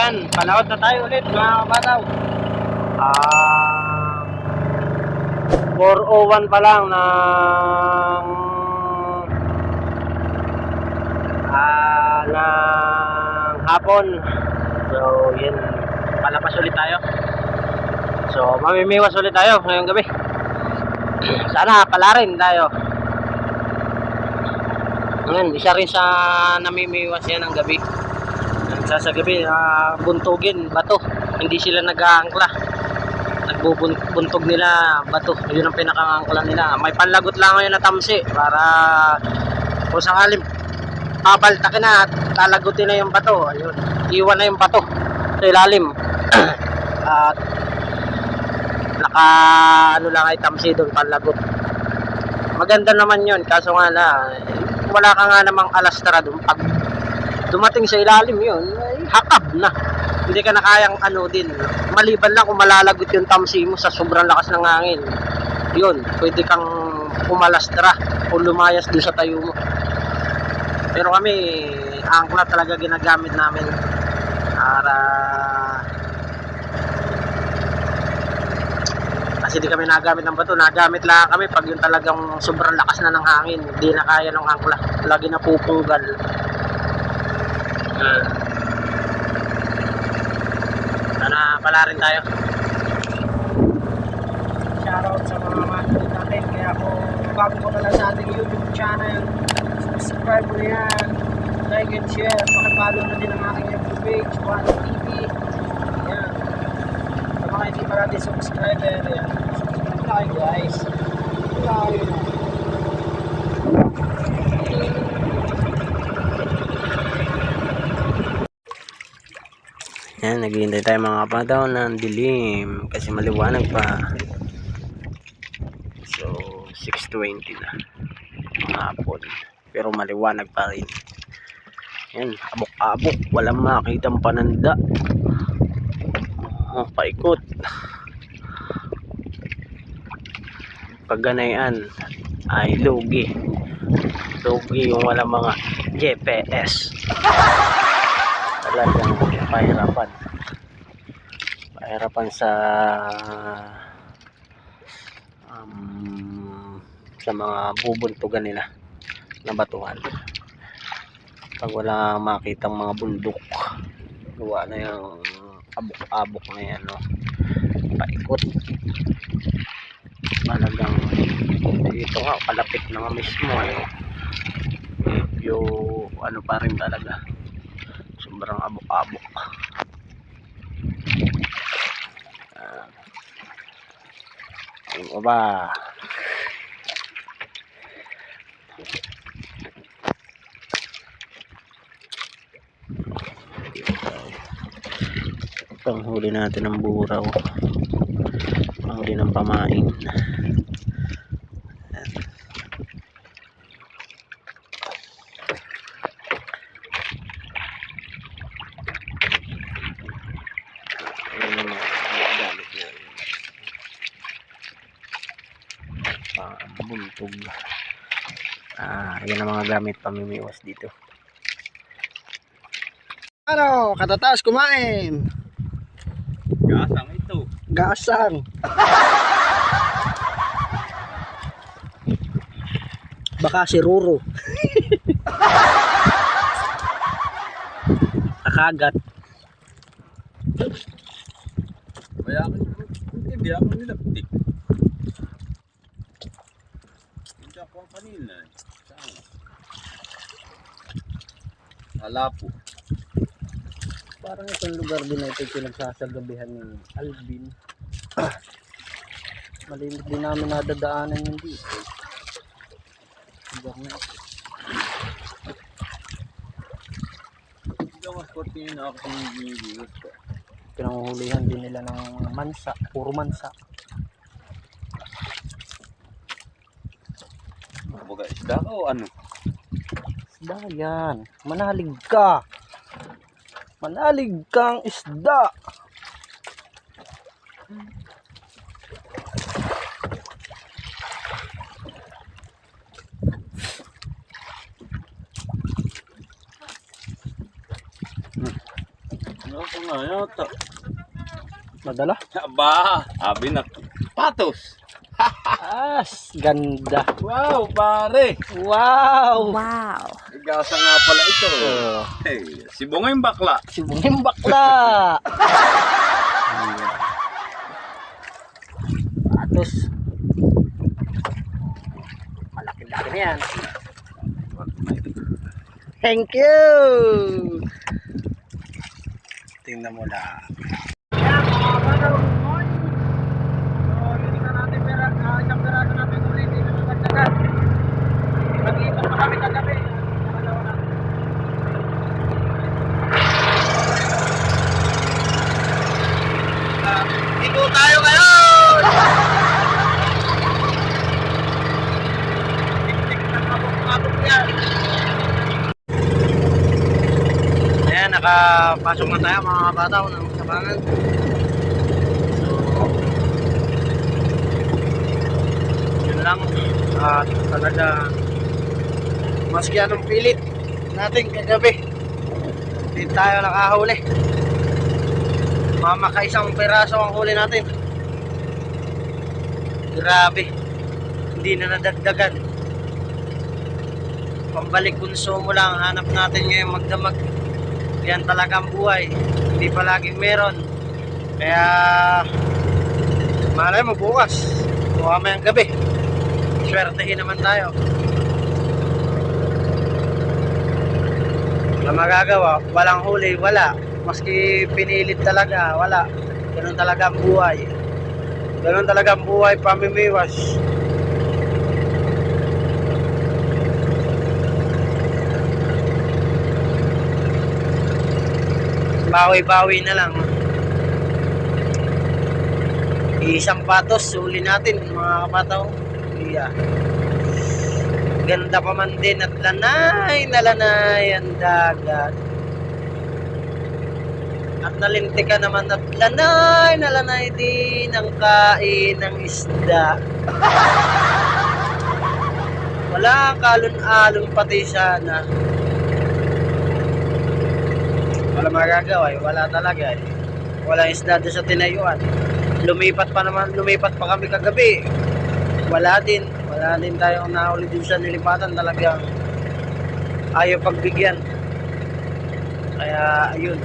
Ayan, palaot na tayo ulit mga kabataw. 4:01 pa lang ng hapon. So yun, palapas ulit tayo. So mamimiwas ulit tayo ngayong gabi. Sana pala rin tayo. Ngayon, isa rin sa namimiwas yan ng gabi. Sa gabi, buntugin, bato. Hindi sila nag-aangkla. Nagbubuntog nila, bato. Yun ang pinaka-angkla nila. May panlagot lang ngayon na tamsi para kung sakalim pabaltakin na at talagutin na yung bato. Ayun. Iwan na yung bato sa ilalim. At ano lang ay tamsi doon, panlagot. Maganda naman yun, kaso nga wala ka nga namang alastra doon. Pag dumating sa ilalim yun, ay hakab na. Hindi ka na kayang din. Maliban lang kung malalagot yung tamsi mo sa sobrang lakas ng hangin. Yun, pwede kang umalastra o lumayas doon sa tayo mo. Pero kami, angkla talaga ginagamit namin para kasi di kami nagamit ng bato, nagamit lang kami pag yung talagang sobrang lakas na ng hangin, hindi na kaya ng angkla, lagi na pupunggal. Sana pala rin tayo. Shoutout sa mga manood natin. Kaya kung bago ko na lang sa ating YouTube channel, subscribe mo na yan, like and share, pakipollow na din ang aking FB page, Juan TV. Yan. Sa mga hindi pa natin subscriber, yan. Subscribe tayo guys. Yan, naghihintay tayo mga kapataw ng dilim kasi maliwanag pa. So 6:20 na hapon pero maliwanag pa rin. Yan, abok-abok, walang makitang pananda. Paikot. Pagganayan ay lugi yung walang mga GPS. Talagang pahirapan sa mga bubuntugan nila na batuhan pag wala makitang mga bundok. Gawa na yung abok-abok na yan, no? Paikot. Talagang dito nga kalapit na mismo, yung pa rin talaga, sobrang abok-abok. Ano ba? Panghuli natin ng buraw, panghuli ng pamain. Buntog. Yan ang mga gamit pamimiwas dito. Ano, katataas kumain. Gasang ito. Gasang. Baka si Ruro. Nakagat. Hindi ako nilaptik. Hindi ako ang kanina. Halapo. Parang itong lugar din na ito pinagsasagabihan ni Alvin. Malimit din namin nadadaanan yung dito. Lugar na ito. Hindi ako maskorte yun ako sa mga ginigilot ko. Pinanguhulihan din nila ng mansa, puro mansa. Baga isda ka o ano? Isda yan. Manalig ka. Manalig kang isda. Ano ko nga yata? Madala? Aba, sabi na. Patos. Ganda. Wow, pare. Wow! Wow. Igasa nga pala ito. Oh. Hey, si Bungay bakla. Sibungin bakla. Patos. Malaki-laki na yan. Thank you! Tingnan mo na. Yan, mga bataw. So, hindi na natin isang peraso natin ulit. Hindi na magdagdagan. Mag-iipon pa kami kagabi. Nakalawa natin. Ligo tayo ngayon! Tik-tik na mabok-mabok yan. Ayan, nakapasok na tayo mga bataw ng sabangan. So, yun lang. Talaga, maski anong pilit natin kagabi, hindi tayo nakahuli. Mamakaisang peraso ang huli natin. Grabe, hindi na nadagdagan. Pambalik konsumo lang hanap natin ngayon magdamag. Yan talaga ang buhay, hindi palaging meron. Kaya malay mo bukas o mamayang gabi, swertehin naman tayo. Wala magagawa, walang huli, wala. Maski pinilit talaga, wala. Ganun talaga ang buhay. Ganun talaga ang buhay, pamimiwas. Bawi-bawi na lang. Isang patos, huli natin mga kapataw. Iya. Ganda pa man din at lanay na lanay ang dagat. At nalintika naman at lanay na lanay din ang kain ng isda. Wala kalon-alon pati sana. Wala magagawa eh, wala talaga eh. Wala isda doon sa tinayuan. Lumipat pa kami kagabi. Wala din tayong nahuli din sa nilipatan, talagang ayaw pagbigyan. Kaya ayun.